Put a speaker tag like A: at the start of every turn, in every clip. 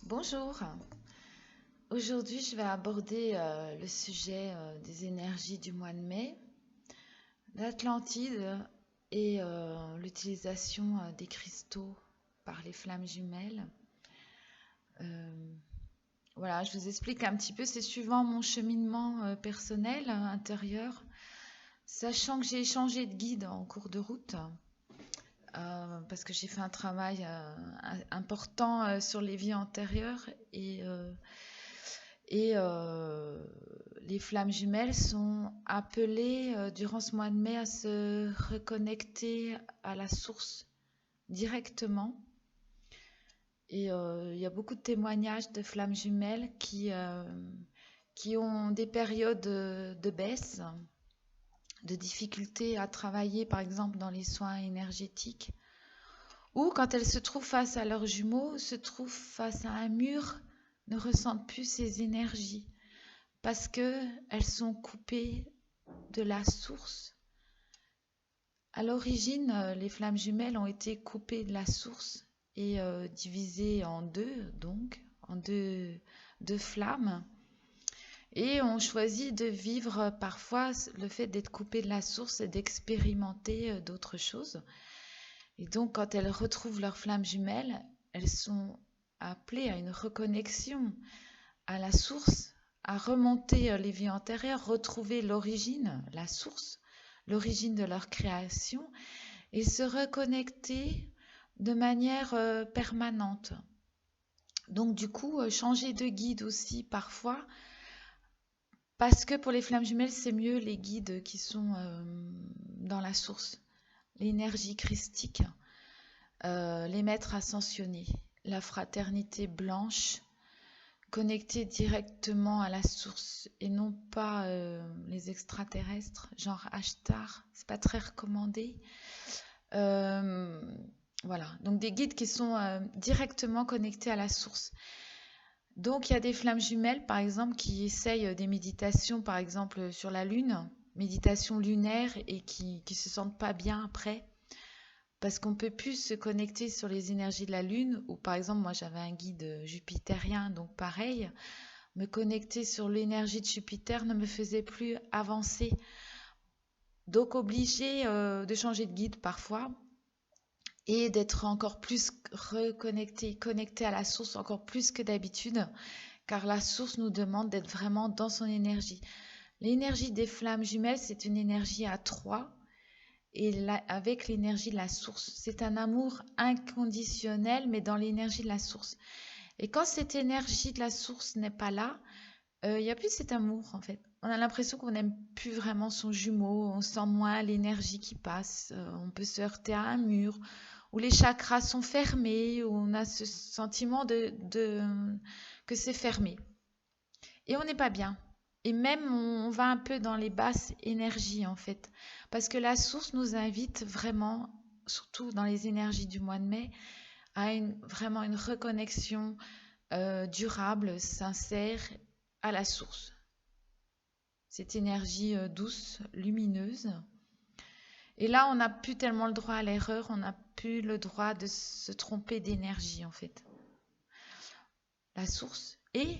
A: Bonjour. Aujourd'hui, je vais aborder le sujet des énergies du mois de mai, l'Atlantide et l'utilisation des cristaux par les flammes jumelles. Euh, voilà, je vous explique un petit peu, c'est suivant mon cheminement personnel intérieur, sachant que j'ai changé de guide en cours de route. Parce que j'ai fait un travail important sur les vies antérieures et les flammes jumelles sont appelées durant ce mois de mai à se reconnecter à la source directement. Et il y a beaucoup de témoignages de flammes jumelles qui ont des périodes de baisse, de difficultés à travailler, par exemple dans les soins énergétiques, ou quand elles se trouvent face à leurs jumeaux, se trouvent face à un mur, ne ressentent plus ces énergies parce qu'elles sont coupées de la source. À l'origine, les flammes jumelles ont été coupées de la source et divisées en deux, donc en deux flammes. Et on choisit de vivre parfois le fait d'être coupé de la source et d'expérimenter d'autres choses. Et donc, quand elles retrouvent leurs flammes jumelles, elles sont appelées à une reconnexion à la source, à remonter les vies antérieures, retrouver l'origine, la source, l'origine de leur création et se reconnecter de manière permanente. Donc du coup, changer de guide aussi parfois, parce que pour les flammes jumelles, c'est mieux les guides qui sont dans la source, l'énergie christique, les maîtres ascensionnés, la fraternité blanche, connectés directement à la source et non pas les extraterrestres, genre Ashtar, c'est pas très recommandé. Euh, voilà, donc des guides qui sont directement connectés à la source. Donc il y a des flammes jumelles, par exemple, qui essayent des méditations, par exemple sur la Lune, méditation lunaire, et qui se sentent pas bien après. Parce qu'on peut plus se connecter sur les énergies de la Lune, ou par exemple, moi j'avais un guide jupitérien, donc pareil, me connecter sur l'énergie de Jupiter ne me faisait plus avancer. Donc obligée de changer de guide parfois et d'être encore plus reconnecté, connecté à la source encore plus que d'habitude, car la source nous demande d'être vraiment dans son énergie. L'énergie des flammes jumelles, c'est une énergie à 3 et avec l'énergie de la source. C'est un amour inconditionnel, mais dans l'énergie de la source. Et quand cette énergie de la source n'est pas là, il n'y a plus cet amour en fait. On a l'impression qu'on n'aime plus vraiment son jumeau, on sent moins l'énergie qui passe, on peut se heurter à un mur, où les chakras sont fermés, où on a ce sentiment que c'est fermé. Et on n'est pas bien. Et même on va un peu dans les basses énergies en fait. Parce que la source nous invite vraiment, surtout dans les énergies du mois de mai, à vraiment une reconnexion durable, sincère à la source. Cette énergie douce, lumineuse. Et là, on n'a plus tellement le droit à l'erreur, on n'a plus le droit de se tromper d'énergie en fait. La source et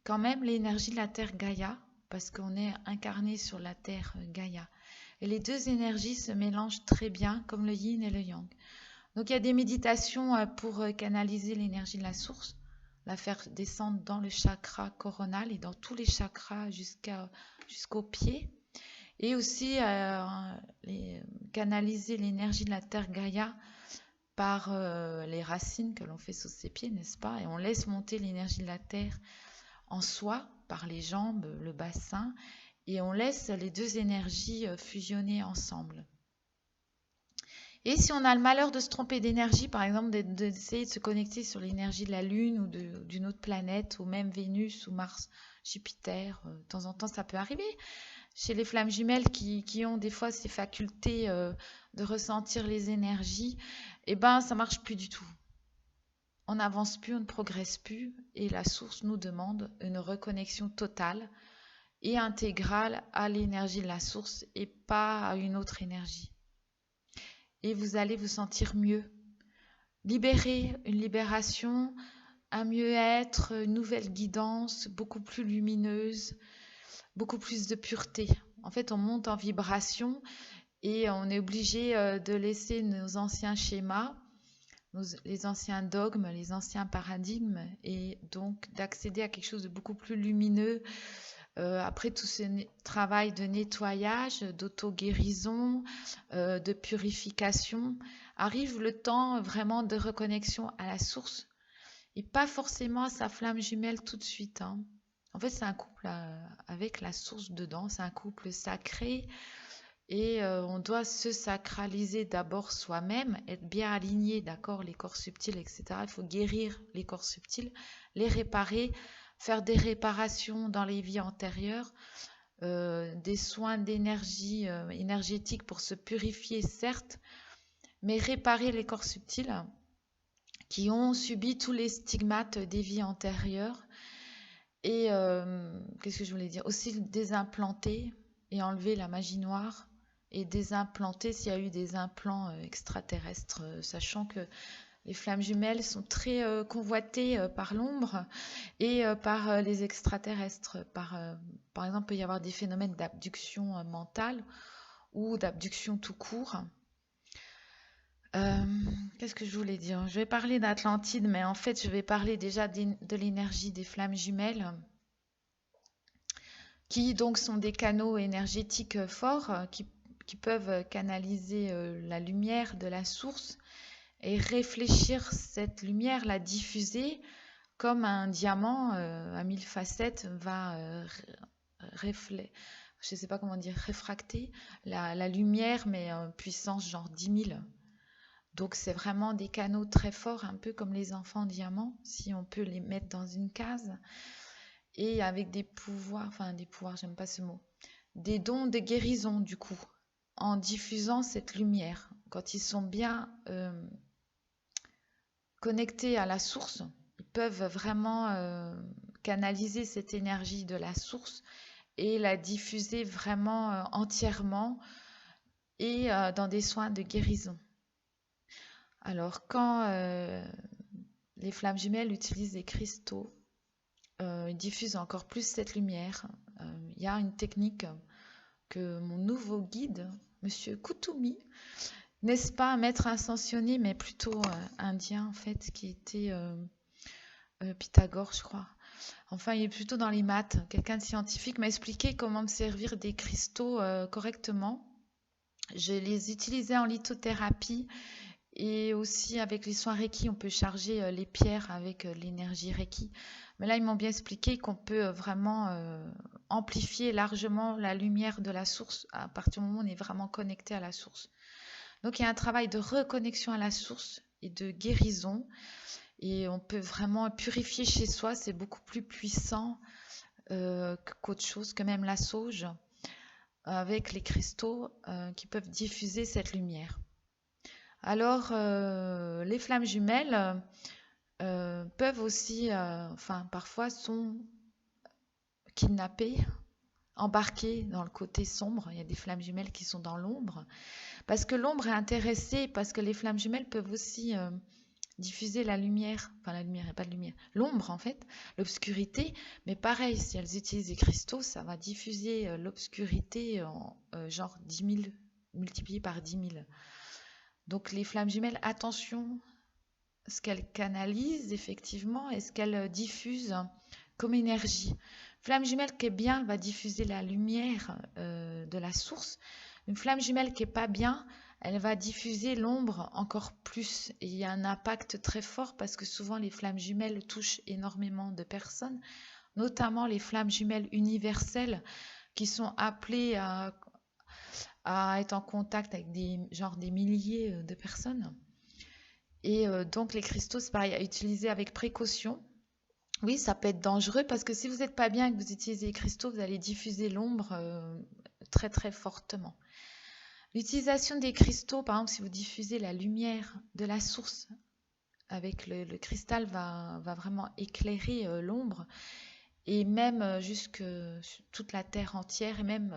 A: quand même l'énergie de la Terre Gaïa, parce qu'on est incarné sur la Terre Gaïa. Et les deux énergies se mélangent très bien, comme le yin et le yang. Donc il y a des méditations pour canaliser l'énergie de la source, la faire descendre dans le chakra coronal et dans tous les chakras jusqu'au pied. Et aussi canaliser l'énergie de la Terre Gaïa par les racines que l'on fait sous ses pieds, n'est-ce pas? Et on laisse monter l'énergie de la Terre en soi, par les jambes, le bassin, et on laisse les deux énergies fusionner ensemble. Et si on a le malheur de se tromper d'énergie, par exemple d'essayer de se connecter sur l'énergie de la Lune ou d'une autre planète, ou même Vénus ou Mars, Jupiter, de temps en temps ça peut arriver. Chez les flammes jumelles qui ont des fois ces facultés de ressentir les énergies, eh ben ça marche plus du tout. On n'avance plus, on ne progresse plus, et la source nous demande une reconnexion totale et intégrale à l'énergie de la source et pas à une autre énergie. Et vous allez vous sentir mieux. Libérer, une libération un mieux-être, une nouvelle guidance, beaucoup plus lumineuse, beaucoup plus de pureté. En fait, on monte en vibration et on est obligé de laisser nos anciens schémas, les anciens dogmes, les anciens paradigmes, et donc d'accéder à quelque chose de beaucoup plus lumineux. Après tout ce travail de nettoyage, d'auto-guérison, de purification, arrive le temps vraiment de reconnexion à la source et pas forcément à sa flamme jumelle tout de suite, hein. En fait, c'est un couple avec la source dedans, c'est un couple sacré et on doit se sacraliser d'abord soi-même, être bien aligné, d'accord, les corps subtils, etc. Il faut guérir les corps subtils, les réparer, faire des réparations dans les vies antérieures, des soins d'énergie énergétique pour se purifier, certes, mais réparer les corps subtils qui ont subi tous les stigmates des vies antérieures. Et qu'est-ce que je voulais dire? Aussi désimplanter et enlever la magie noire et désimplanter s'il y a eu des implants extraterrestres, sachant que les flammes jumelles sont très convoitées par l'ombre et par les extraterrestres. Par exemple, il peut y avoir des phénomènes d'abduction mentale ou d'abduction tout court. Qu'est-ce que je voulais dire? Je vais parler d'Atlantide, mais en fait, je vais parler déjà de l'énergie des flammes jumelles, qui donc sont des canaux énergétiques forts, qui peuvent canaliser la lumière de la source et réfléchir cette lumière, la diffuser comme un diamant à 1000 facettes va je sais pas comment dire, réfracter la lumière, mais puissance genre 10 000. Donc c'est vraiment des canaux très forts, un peu comme les enfants diamants, si on peut les mettre dans une case, et avec des pouvoirs, j'aime pas ce mot, des dons de guérison du coup, en diffusant cette lumière. Quand ils sont bien connectés à la source, ils peuvent vraiment canaliser cette énergie de la source et la diffuser vraiment entièrement et dans des soins de guérison. Alors, quand les flammes jumelles utilisent des cristaux, ils diffusent encore plus cette lumière. Il y a une technique que mon nouveau guide, Monsieur Koutoumi, n'est-ce pas un maître ascensionné, mais plutôt indien en fait, qui était Pythagore, je crois. Enfin, il est plutôt dans les maths. Quelqu'un de scientifique m'a expliqué comment me servir des cristaux correctement. Je les utilisais en lithothérapie et aussi avec les soins Reiki, on peut charger les pierres avec l'énergie Reiki. Mais là, ils m'ont bien expliqué qu'on peut vraiment amplifier largement la lumière de la source à partir du moment où on est vraiment connecté à la source. Donc, il y a un travail de reconnexion à la source et de guérison. Et on peut vraiment purifier chez soi. C'est beaucoup plus puissant qu'autre chose, que même la sauge, avec les cristaux qui peuvent diffuser cette lumière. Alors, les flammes jumelles peuvent aussi, parfois sont kidnappées, embarquées dans le côté sombre. Il y a des flammes jumelles qui sont dans l'ombre. Parce que l'ombre est intéressée, parce que les flammes jumelles peuvent aussi diffuser la lumière. Enfin, la lumière, il n'y a pas de lumière. L'ombre, en fait, l'obscurité. Mais pareil, si elles utilisent des cristaux, ça va diffuser l'obscurité en genre 10 000, multiplié par 10 000. Donc les flammes jumelles, attention ce qu'elles canalisent effectivement et ce qu'elles diffusent comme énergie. Flamme jumelle qui est bien, elle va diffuser la lumière de la source. Une flamme jumelle qui est pas bien, elle va diffuser l'ombre encore plus. Et il y a un impact très fort parce que souvent les flammes jumelles touchent énormément de personnes, notamment les flammes jumelles universelles qui sont appelées à être en contact avec des milliers de personnes. Et donc les cristaux, c'est pareil, à utiliser avec précaution. Oui, ça peut être dangereux parce que si vous n'êtes pas bien et que vous utilisez les cristaux, vous allez diffuser l'ombre très très fortement. L'utilisation des cristaux, par exemple, si vous diffusez la lumière de la source avec le cristal, va vraiment éclairer l'ombre et même jusque toute la Terre entière et même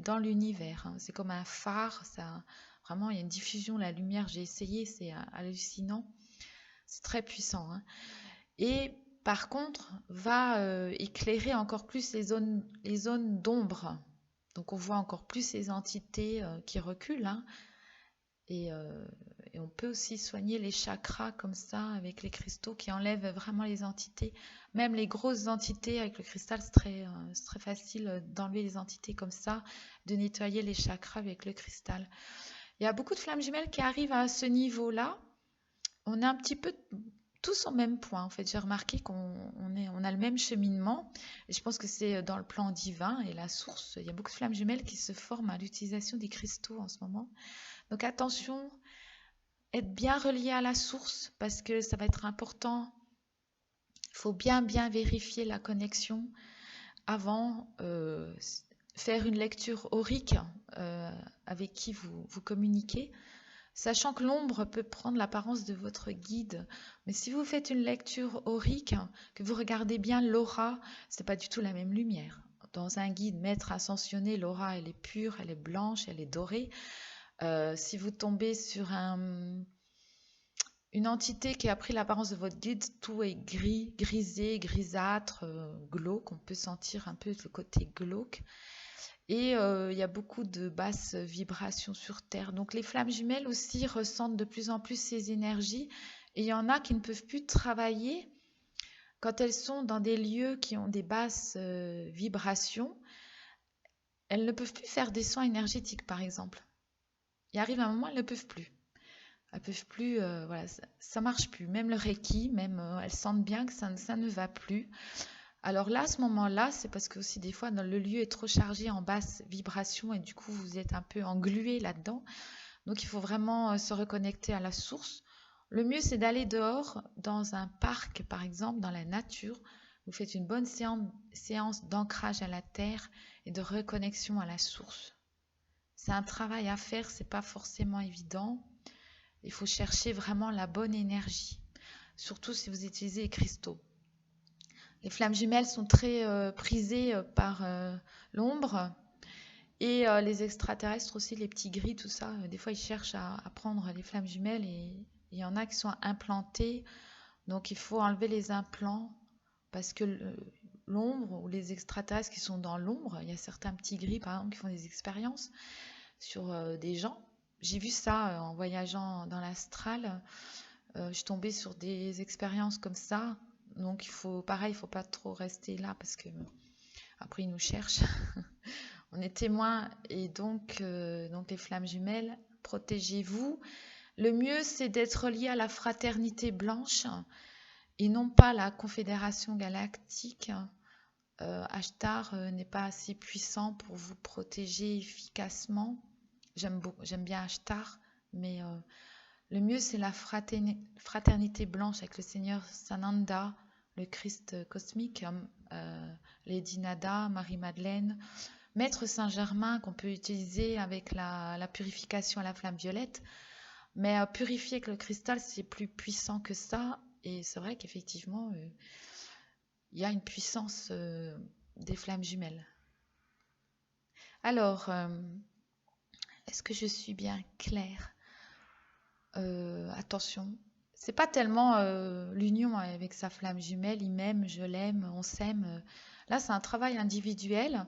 A: dans l'univers. Hein. C'est comme un phare, ça, vraiment, il y a une diffusion de la lumière. J'ai essayé, c'est hallucinant. C'est très puissant. Hein. Et par contre, va éclairer encore plus les zones d'ombre. Donc on voit encore plus ces entités qui reculent, hein. Et, euh, et on peut aussi soigner les chakras comme ça avec les cristaux qui enlèvent vraiment les entités. Même les grosses entités avec le cristal, c'est très facile d'enlever les entités comme ça, de nettoyer les chakras avec le cristal. Il y a beaucoup de flammes jumelles qui arrivent à ce niveau-là. On est un petit peu tous au même point. En fait, j'ai remarqué on a le même cheminement. Et je pense que c'est dans le plan divin et la source. Il y a beaucoup de flammes jumelles qui se forment à l'utilisation des cristaux en ce moment. Donc attention, être bien relié à la source parce que ça va être important. Il faut bien vérifier la connexion avant faire une lecture aurique avec qui vous communiquez. Sachant que l'ombre peut prendre l'apparence de votre guide, mais si vous faites une lecture aurique, que vous regardez bien l'aura, c'est pas du tout la même lumière. Dans un guide maître ascensionné, l'aura elle est pure, elle est blanche, elle est dorée. Si vous tombez sur une entité qui a pris l'apparence de votre guide, tout est gris, grisé, grisâtre, glauque. On peut sentir un peu le côté glauque. Et il y a beaucoup de basses vibrations sur Terre. Donc les flammes jumelles aussi ressentent de plus en plus ces énergies. Et il y en a qui ne peuvent plus travailler quand elles sont dans des lieux qui ont des basses vibrations. Elles ne peuvent plus faire des soins énergétiques, par exemple. Il arrive un moment, elles ne peuvent plus. Elles peuvent plus, voilà, ça marche plus. Même le Reiki, même elles sentent bien que ça ne va plus. Alors là, à ce moment-là, c'est parce que aussi des fois, le lieu est trop chargé en basse vibration et du coup, vous êtes un peu englué là-dedans. Donc, il faut vraiment se reconnecter à la source. Le mieux, c'est d'aller dehors, dans un parc, par exemple, dans la nature. Vous faites une bonne séance d'ancrage à la terre et de reconnexion à la source. C'est un travail à faire, c'est pas forcément évident. Il faut chercher vraiment la bonne énergie, surtout si vous utilisez les cristaux. Les flammes jumelles sont très prisées par l'ombre et les extraterrestres aussi, les petits gris, tout ça. Des fois, ils cherchent à prendre les flammes jumelles et il y en a qui sont implantés. Donc, il faut enlever les implants parce que l'ombre ou les extraterrestres qui sont dans l'ombre, il y a certains petits gris, par exemple, qui font des expériences sur des gens. J'ai vu ça en voyageant dans l'astral. Je suis tombée sur des expériences comme ça. Donc, pareil, il ne faut pas trop rester là parce que après, ils nous cherchent. On est témoins et donc les flammes jumelles, protégez-vous. Le mieux, c'est d'être lié à la fraternité blanche et non pas la confédération galactique. Ashtar n'est pas assez puissant pour vous protéger efficacement. J'aime bien Ashtar, mais le mieux, c'est la fraternité blanche avec le Seigneur Sananda, le Christ cosmique, Lady Nada, Marie-Madeleine, Maître Saint-Germain qu'on peut utiliser avec la purification à la flamme violette. Mais purifier avec le cristal, c'est plus puissant que ça. Et c'est vrai qu'effectivement, il y a une puissance des flammes jumelles. Alors, est-ce que je suis bien claire? Attention, c'est pas tellement l'union avec sa flamme jumelle, il m'aime, je l'aime, on s'aime. Là, c'est un travail individuel,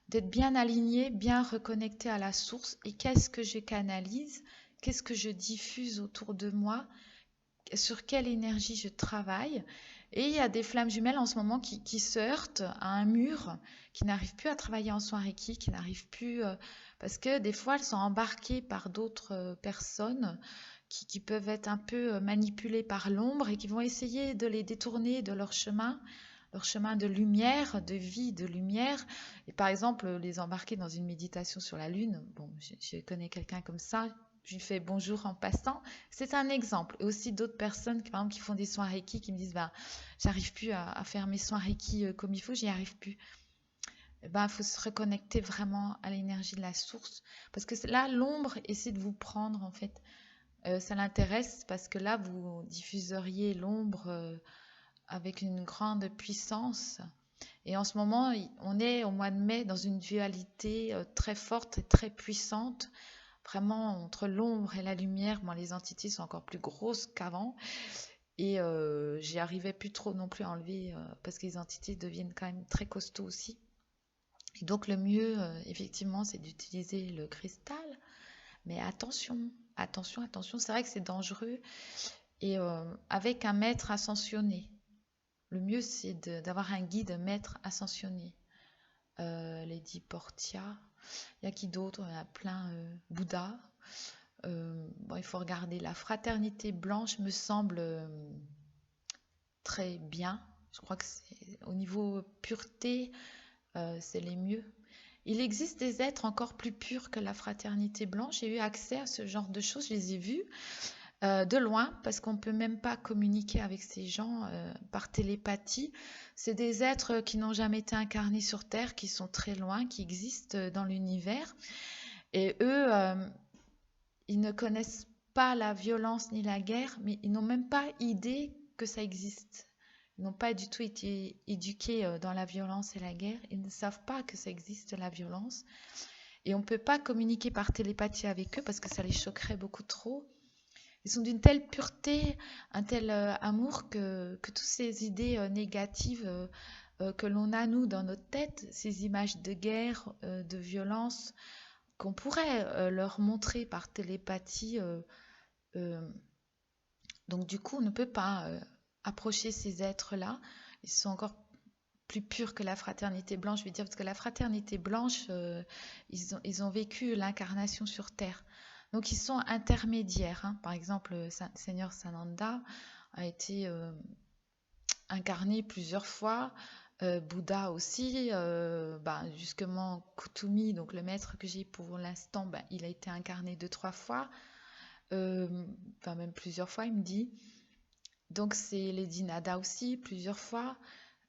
A: d'être bien aligné, bien reconnecté à la source. Et qu'est-ce que je canalise? Qu'est-ce que je diffuse autour de moi? Sur quelle énergie je travaille? Et il y a des flammes jumelles en ce moment qui se heurtent à un mur, qui n'arrivent plus à travailler en soins Reiki, qui n'arrivent plus... parce que des fois, elles sont embarquées par d'autres personnes qui peuvent être un peu manipulés par l'ombre et qui vont essayer de les détourner de leur chemin de lumière, de vie, de lumière. Et par exemple, les embarquer dans une méditation sur la Lune. Bon, je connais quelqu'un comme ça, je lui fais bonjour en passant. C'est un exemple. Et aussi d'autres personnes par exemple, qui font des soins Reiki qui me disent bah, j'arrive plus à faire mes soins Reiki comme il faut, j'y arrive plus. Il faut se reconnecter vraiment à l'énergie de la source. Parce que là, l'ombre essaie de vous prendre en fait. Ça l'intéresse parce que là, vous diffuseriez l'ombre avec une grande puissance. Et en ce moment, on est au mois de mai dans une dualité très forte et très puissante. Vraiment, entre l'ombre et la lumière, les entités sont encore plus grosses qu'avant. Et j'y arrivais plus trop non plus à enlever parce que les entités deviennent quand même très costauds aussi. Et donc le mieux, effectivement, c'est d'utiliser le cristal. Mais attention, attention, attention, c'est vrai que c'est dangereux. Et avec un maître ascensionné. Le mieux, c'est d'avoir un guide maître ascensionné. Lady Portia. Il y a qui d'autre? Il y a plein. Bouddha. Bon, il faut regarder. La fraternité blanche me semble très bien. Je crois que au niveau pureté, c'est les mieux. Il existe des êtres encore plus purs que la fraternité blanche. J'ai eu accès à ce genre de choses. Je les ai vus de loin parce qu'on ne peut même pas communiquer avec ces gens par télépathie. C'est des êtres qui n'ont jamais été incarnés sur Terre, qui sont très loin, qui existent dans l'univers. Et eux, ils ne connaissent pas la violence ni la guerre, mais ils n'ont même pas idée que ça existe. Ils n'ont pas du tout été éduqués dans la violence et la guerre. Ils ne savent pas que ça existe, la violence. Et on ne peut pas communiquer par télépathie avec eux parce que ça les choquerait beaucoup trop. Ils sont d'une telle pureté, un tel amour que toutes ces idées négatives que l'on a, nous, dans notre tête, ces images de guerre, de violence, qu'on pourrait leur montrer par télépathie. Euh, donc du coup, on ne peut pas approcher ces êtres-là. Ils sont encore plus purs que la fraternité blanche, je veux dire, parce que la fraternité blanche, ils ont vécu l'incarnation sur Terre. Donc ils sont intermédiaires. Hein. Par exemple, Seigneur Sananda a été incarné plusieurs fois. Bouddha aussi, justement Kutumi, donc le maître que j'ai pour l'instant, il a été incarné 2-3 fois, même plusieurs fois, il me dit. Donc c'est Lady Nada aussi, plusieurs fois,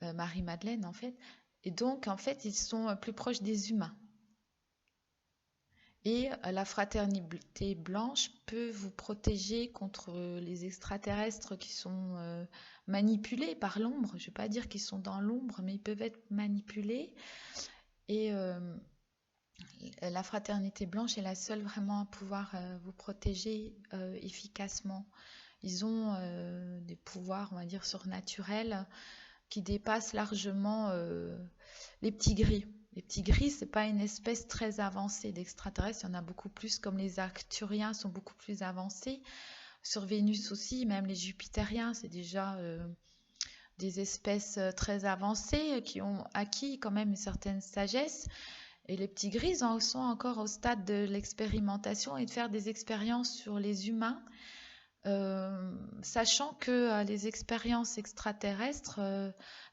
A: Marie-Madeleine en fait. Et donc en fait, ils sont plus proches des humains. Et la fraternité blanche peut vous protéger contre les extraterrestres qui sont manipulés par l'ombre. Je ne vais pas dire qu'ils sont dans l'ombre, mais ils peuvent être manipulés. Et la fraternité blanche est la seule vraiment à pouvoir vous protéger efficacement. Ils ont des pouvoirs, on va dire, surnaturels qui dépassent largement les petits gris. Les petits gris, c'est pas une espèce très avancée d'extraterrestres, il y en a beaucoup plus, comme les Arcturiens sont beaucoup plus avancés. Sur Vénus aussi, même les Jupitériens, c'est déjà des espèces très avancées qui ont acquis quand même une certaine sagesse. Et les petits gris sont encore au stade de l'expérimentation et de faire des expériences sur les humains, sachant que les expériences extraterrestres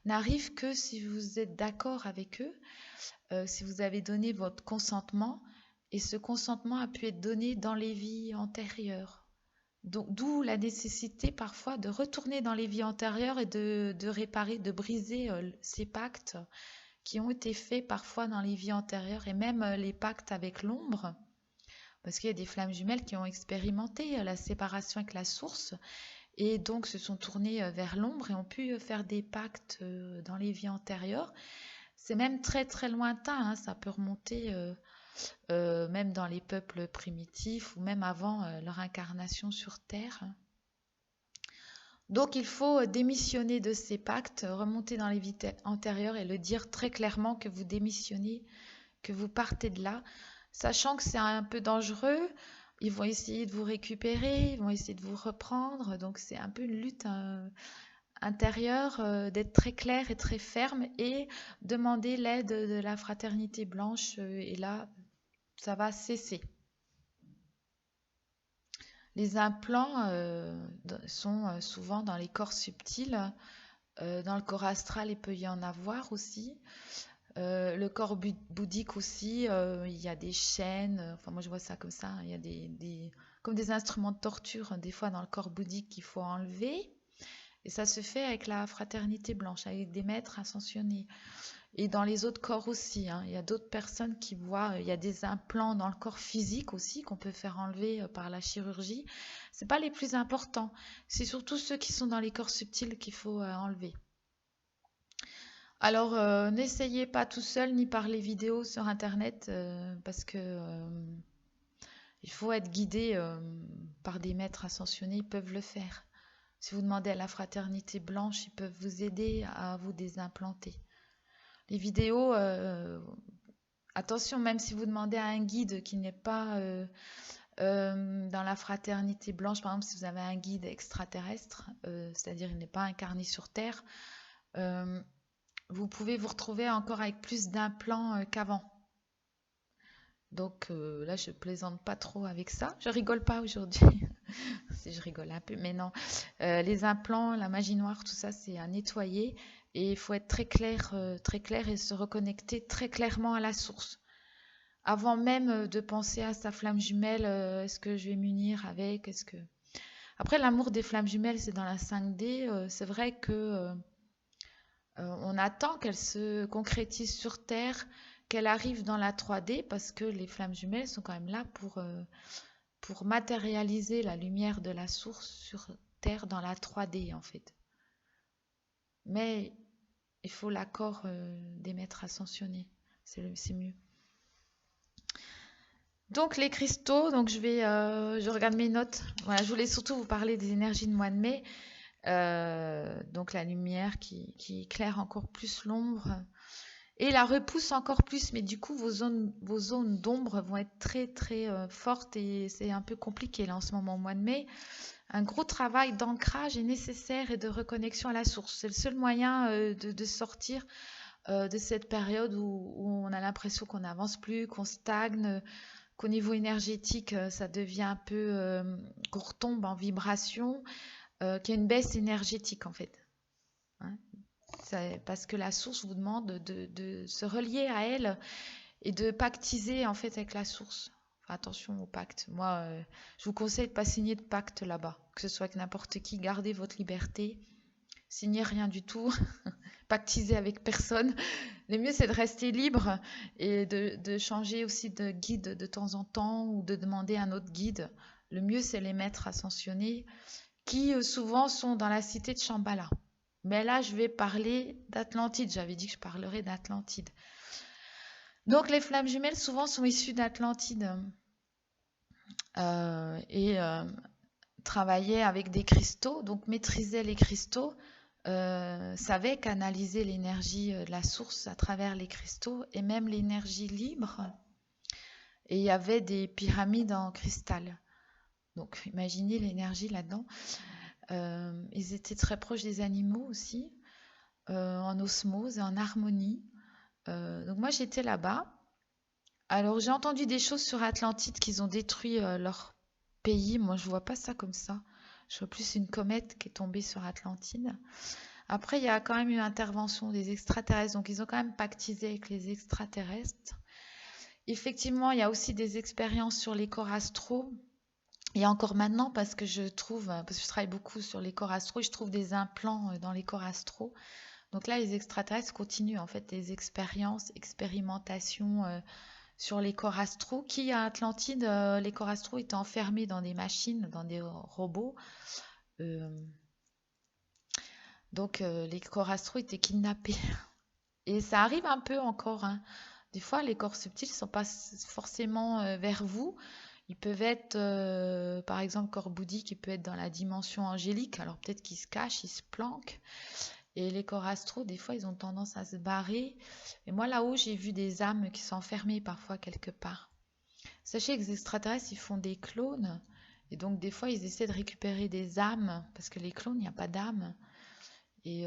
A: n'arrivent que si vous êtes d'accord avec eux, si vous avez donné votre consentement, et ce consentement a pu être donné dans les vies antérieures. Donc, d'où la nécessité parfois de retourner dans les vies antérieures et de réparer, de briser ces pactes qui ont été faits parfois dans les vies antérieures et même les pactes avec l'ombre, parce qu'il y a des flammes jumelles qui ont expérimenté la séparation avec la source et donc se sont tournées vers l'ombre et ont pu faire des pactes dans les vies antérieures. C'est même très très lointain, hein, ça peut remonter même dans les peuples primitifs ou même avant leur incarnation sur Terre. Donc il faut démissionner de ces pactes, remonter dans les vies antérieures et le dire très clairement que vous démissionnez, que vous partez de là, sachant que c'est un peu dangereux. Ils vont essayer de vous récupérer, ils vont essayer de vous reprendre. Donc c'est un peu une lutte intérieure, d'être très clair et très ferme et demander l'aide de la fraternité blanche. Et là, ça va cesser. Les implants sont souvent dans les corps subtils. Dans le corps astral, il peut y en avoir aussi. Le corps bouddhique aussi, il y a des chaînes. Enfin, moi, je vois ça comme ça. Il y a comme des instruments de torture, des fois, dans le corps bouddhique qu'il faut enlever. Et ça se fait avec la fraternité blanche, avec des maîtres ascensionnés. Et dans les autres corps aussi, hein. Il y a d'autres personnes qui voient, il y a des implants dans le corps physique aussi qu'on peut faire enlever par la chirurgie. C'est pas les plus importants. C'est surtout ceux qui sont dans les corps subtils qu'il faut enlever. Alors, n'essayez pas tout seul ni par les vidéos sur Internet parce que il faut être guidé par des maîtres ascensionnés, ils peuvent le faire. Si vous demandez à la Fraternité Blanche, ils peuvent vous aider à vous désimplanter. Les vidéos, attention, même si vous demandez à un guide qui n'est pas dans la Fraternité Blanche, par exemple, si vous avez un guide extraterrestre, c'est-à-dire il n'est pas incarné sur Terre, vous pouvez vous retrouver encore avec plus d'implants qu'avant. Donc là, je plaisante pas trop avec ça. Je rigole pas aujourd'hui. Si je rigole un peu, mais non. Les implants, la magie noire, tout ça, c'est à nettoyer. Et il faut être très clair et se reconnecter très clairement à la source. Avant même de penser à sa flamme jumelle, est-ce que je vais m'unir avec, est-ce que... Après, l'amour des flammes jumelles, c'est dans la 5D. C'est vrai que on attend qu'elle se concrétise sur Terre, qu'elle arrive dans la 3D, parce que les flammes jumelles sont quand même là pour matérialiser la lumière de la source sur Terre dans la 3D, en fait. Mais il faut l'accord des maîtres ascensionnés. C'est mieux. Donc les cristaux, donc je regarde mes notes. Voilà, je voulais surtout vous parler des énergies de mois de mai. Donc la lumière qui éclaire encore plus l'ombre et la repousse encore plus. Mais du coup, vos zones d'ombre vont être très très fortes et c'est un peu compliqué là en ce moment au mois de mai. Un gros travail d'ancrage est nécessaire et de reconnexion à la source. C'est le seul moyen de sortir de cette période où on a l'impression qu'on n'avance plus, qu'on stagne, qu'au niveau énergétique, ça devient un peu qu'on retombe en vibration, qu'il y a une baisse énergétique en fait. Hein. Parce que la source vous demande de se relier à elle et de pactiser en fait avec la source. Enfin, attention au pacte. Moi, je vous conseille de ne pas signer de pacte là-bas. Que ce soit avec n'importe qui, gardez votre liberté. Signez rien du tout. Pactisez avec personne. Le mieux, c'est de rester libre et de changer aussi de guide de temps en temps ou de demander un autre guide. Le mieux, c'est les maîtres ascensionnés qui souvent sont dans la cité de Shambhala. Mais là, je vais parler d'Atlantide. J'avais dit que je parlerais d'Atlantide. Donc, les flammes jumelles, souvent, sont issues d'Atlantide. Et travaillaient avec des cristaux, donc maîtrisaient les cristaux, savaient canaliser l'énergie de la source à travers les cristaux et même l'énergie libre. Et il y avait des pyramides en cristal. Donc, imaginez l'énergie là-dedans. Ils étaient très proches des animaux aussi, en osmose et en harmonie. Donc moi j'étais là-bas. Alors j'ai entendu des choses sur Atlantide qu'ils ont détruit leur pays. Moi je vois pas ça comme ça. Je vois plus une comète qui est tombée sur Atlantide. Après il y a quand même eu intervention des extraterrestres. Donc ils ont quand même pactisé avec les extraterrestres. Effectivement il y a aussi des expériences sur les corps astraux. Et encore maintenant, parce que je travaille beaucoup sur les corps astraux, je trouve des implants dans les corps astraux. Donc là, les extraterrestres continuent en fait des expérimentations sur les corps astraux, qui à Atlantide, les corps astraux étaient enfermés dans des machines, dans des robots. Euh, donc les corps astraux étaient kidnappés. Et ça arrive un peu encore. Hein. Des fois, les corps subtils ne sont pas forcément vers vous. Ils peuvent être, par exemple, corps bouddhique, qui peut être dans la dimension angélique. Alors peut-être qu'ils se cachent, ils se planquent. Et les corps astraux, des fois, ils ont tendance à se barrer. Et moi, là-haut, j'ai vu des âmes qui sont enfermées parfois quelque part. Sachez que les extraterrestres, ils font des clones. Et donc, des fois, ils essaient de récupérer des âmes. Parce que les clones, il n'y a pas d'âme. Et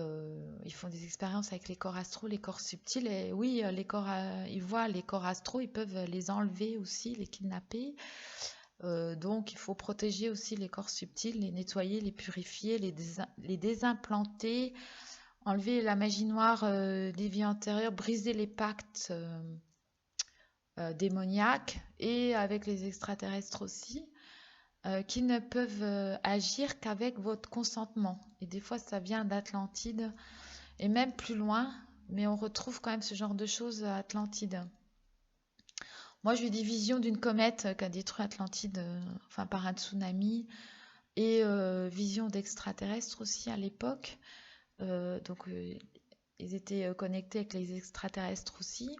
A: ils font des expériences avec les corps astraux, les corps subtils. Et oui, ils voient les corps astraux, ils peuvent les enlever aussi, les kidnapper. Donc, il faut protéger aussi les corps subtils, les nettoyer, les purifier, les désimplanter, enlever la magie noire des vies antérieures, briser les pactes démoniaques et avec les extraterrestres aussi, qui ne peuvent agir qu'avec votre consentement. Et des fois, ça vient d'Atlantide et même plus loin, mais on retrouve quand même ce genre de choses à Atlantide. Moi, j'ai eu des visions d'une comète qui a détruit Atlantide, enfin par un tsunami, et visions d'extraterrestres aussi à l'époque. Donc, ils étaient connectés avec les extraterrestres aussi.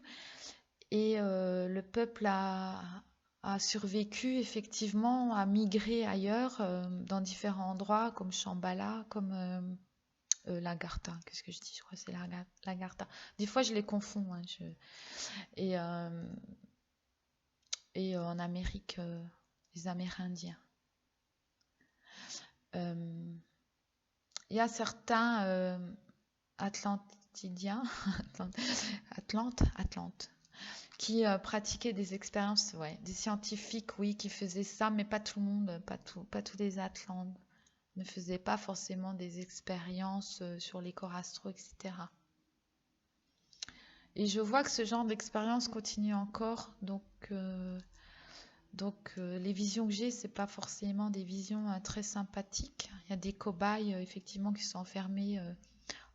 A: Et le peuple a a survécu effectivement, a migré ailleurs, dans différents endroits comme Shambhala, comme Lagartha. Qu'est-ce que je dis? Je crois que c'est Lagartha. Des fois, je les confonds, hein, et, euh, et en Amérique, les Amérindiens. Euh, Il y a certains Atlantidiens, Atlantes, qui pratiquaient des expériences, ouais, des scientifiques, oui, qui faisaient ça, mais pas tout le monde, pas tous les Atlantes ne faisaient pas forcément des expériences sur les corps astraux, etc. Et je vois que ce genre d'expérience continue encore, donc les visions que j'ai, c'est pas forcément des visions très sympathiques. Il y a des cobayes effectivement qui sont enfermés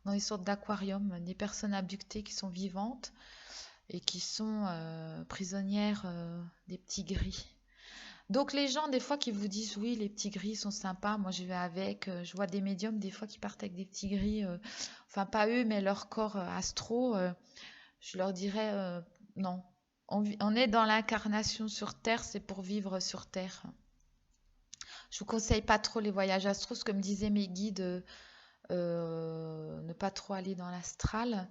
A: dans des sortes d'aquariums, des personnes abductées qui sont vivantes et qui sont prisonnières des petits gris. Donc les gens des fois qui vous disent oui les petits gris sont sympas, moi je vais avec, je vois des médiums des fois qui partent avec des petits gris, enfin pas eux mais leur corps astro, je leur dirais non. On est dans l'incarnation sur Terre, c'est pour vivre sur Terre. Je vous conseille pas trop les voyages astro, comme disaient mes guides, ne pas trop aller dans l'astral,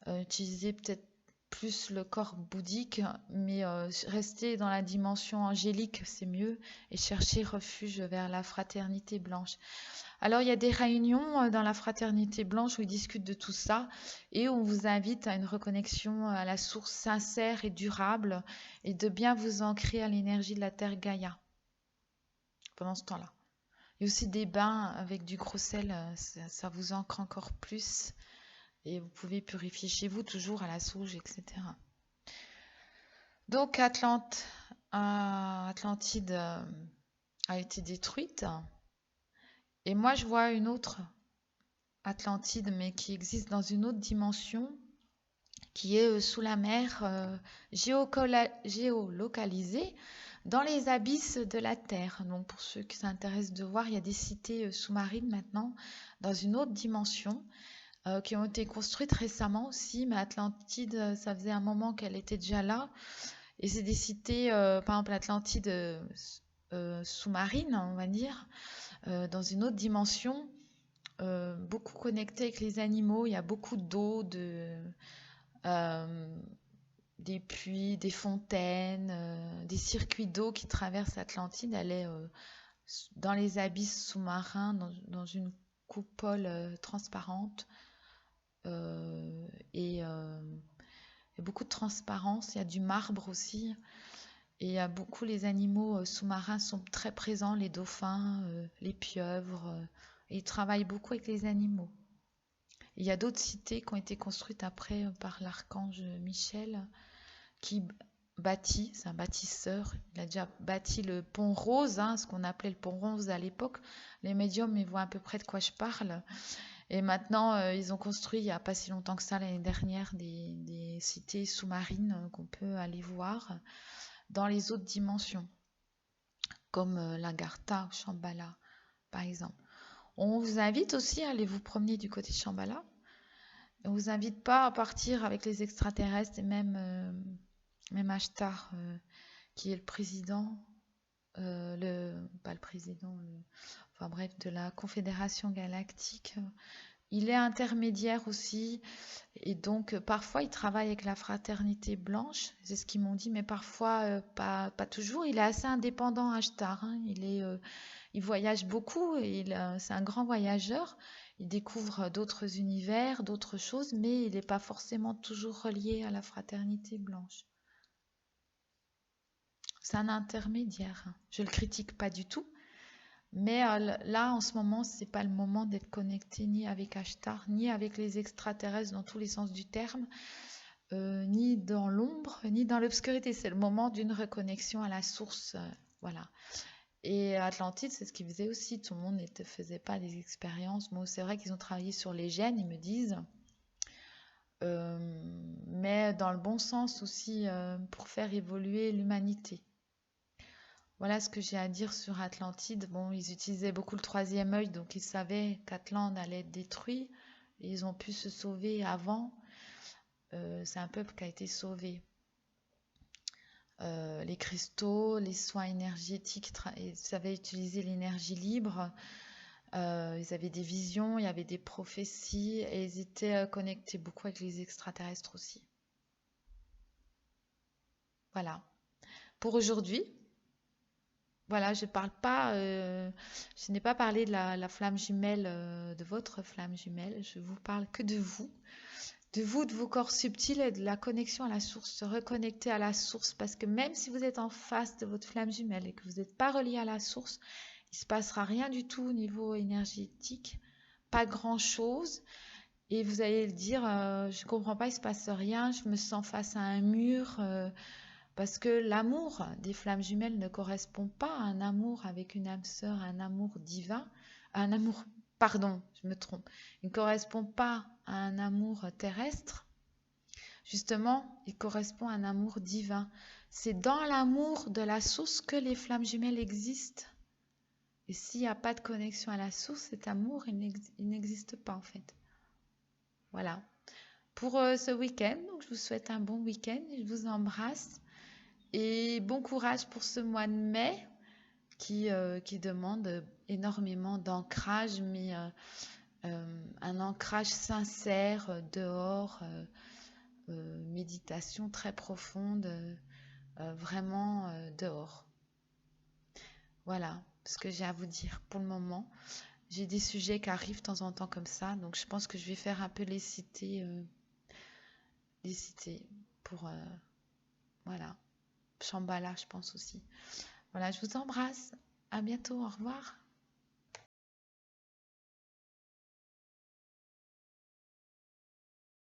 A: utiliser peut-être plus le corps bouddhique, mais rester dans la dimension angélique, c'est mieux, et chercher refuge vers la fraternité blanche. Alors, il y a des réunions dans la fraternité blanche où ils discutent de tout ça et on vous invite à une reconnexion à la source sincère et durable et de bien vous ancrer à l'énergie de la Terre Gaïa pendant ce temps-là. Il y a aussi des bains avec du gros sel, ça vous ancre encore plus et vous pouvez purifier chez vous toujours à la souche, etc. Donc Atlantide a été détruite et moi je vois une autre Atlantide mais qui existe dans une autre dimension qui est sous la mer, géolocalisée dans les abysses de la Terre. Donc pour ceux qui s'intéressent de voir, il y a des cités sous-marines maintenant dans une autre dimension qui ont été construites récemment aussi, mais Atlantide, ça faisait un moment qu'elle était déjà là. Et c'est des cités, par exemple l'Atlantide sous-marine, on va dire, dans une autre dimension, beaucoup connectée avec les animaux. Il y a beaucoup d'eau, euh, des puits, des fontaines, des circuits d'eau qui traversent l'Atlantide. Elle est dans les abysses sous-marins, dans une coupole transparente. Et il y a beaucoup de transparence, il y a du marbre aussi. Et il y a beaucoup, les animaux sous-marins sont très présents, les dauphins, les pieuvres. Et ils travaillent beaucoup avec les animaux. Et il y a d'autres cités qui ont été construites après par l'archange Michel, qui bâtit, c'est un bâtisseur. Il a déjà bâti le pont Rose, hein, ce qu'on appelait le pont Rose à l'époque. Les médiums, ils voient à peu près de quoi je parle. Et maintenant, ils ont construit, il n'y a pas si longtemps que ça, l'année dernière, des cités sous-marines qu'on peut aller voir dans les autres dimensions, comme Lagartha ou Shambhala, par exemple. On vous invite aussi à aller vous promener du côté de Shambhala. On ne vous invite pas à partir avec les extraterrestres et même Ashtar, qui est le président, pas le président, enfin bref, de la Confédération Galactique. Il est intermédiaire aussi, et donc parfois il travaille avec la fraternité blanche, c'est ce qu'ils m'ont dit, mais parfois pas toujours. Il est assez indépendant, Ashtar, hein. Il voyage beaucoup, et c'est un grand voyageur. Il découvre d'autres univers, d'autres choses, mais il n'est pas forcément toujours relié à la fraternité blanche. C'est un intermédiaire, hein. Je le critique pas du tout, mais là, en ce moment, c'est pas le moment d'être connecté ni avec Ashtar, ni avec les extraterrestres dans tous les sens du terme, ni dans l'ombre, ni dans l'obscurité. C'est le moment d'une reconnexion à la source, voilà. Et Atlantide, c'est ce qu'ils faisaient aussi. Tout le monde ne faisait pas des expériences. Bon, c'est vrai qu'ils ont travaillé sur les gènes, ils me disent, mais dans le bon sens aussi, pour faire évoluer l'humanité. Voilà ce que j'ai à dire sur Atlantide. Bon, ils utilisaient beaucoup le troisième œil, donc ils savaient qu'Atlante allait être détruit. Et ils ont pu se sauver avant. C'est un peuple qui a été sauvé. les cristaux, les soins énergétiques, ils savaient utiliser l'énergie libre. Ils avaient des visions, il y avait des prophéties et ils étaient connectés beaucoup avec les extraterrestres aussi. Voilà. Pour aujourd'hui, voilà, je n'ai pas parlé de la flamme jumelle, de votre flamme jumelle. Je vous parle que de vous, de vos corps subtils et de la connexion à la source, se reconnecter à la source. Parce que même si vous êtes en face de votre flamme jumelle et que vous n'êtes pas relié à la source, il ne se passera rien du tout au niveau énergétique, pas grand-chose. Et vous allez le dire, je ne comprends pas, il ne se passe rien, je me sens face à un mur. Parce que l'amour des flammes jumelles ne correspond pas à un amour avec une âme sœur, un amour divin, un amour, pardon, je me trompe, il ne correspond pas à un amour terrestre. Justement, il correspond à un amour divin. C'est dans l'amour de la source que les flammes jumelles existent. Et s'il n'y a pas de connexion à la source, cet amour, il n'existe pas en fait. Voilà. Pour ce week-end, donc je vous souhaite un bon week-end et je vous embrasse. Et bon courage pour ce mois de mai qui demande énormément d'ancrage, mais un ancrage sincère dehors, méditation très profonde, vraiment dehors. Voilà ce que j'ai à vous dire pour le moment. J'ai des sujets qui arrivent de temps en temps comme ça, donc je pense que je vais faire un peu les cités pour, voilà, Shambhala, je pense aussi. Voilà, je vous embrasse. À bientôt. Au revoir.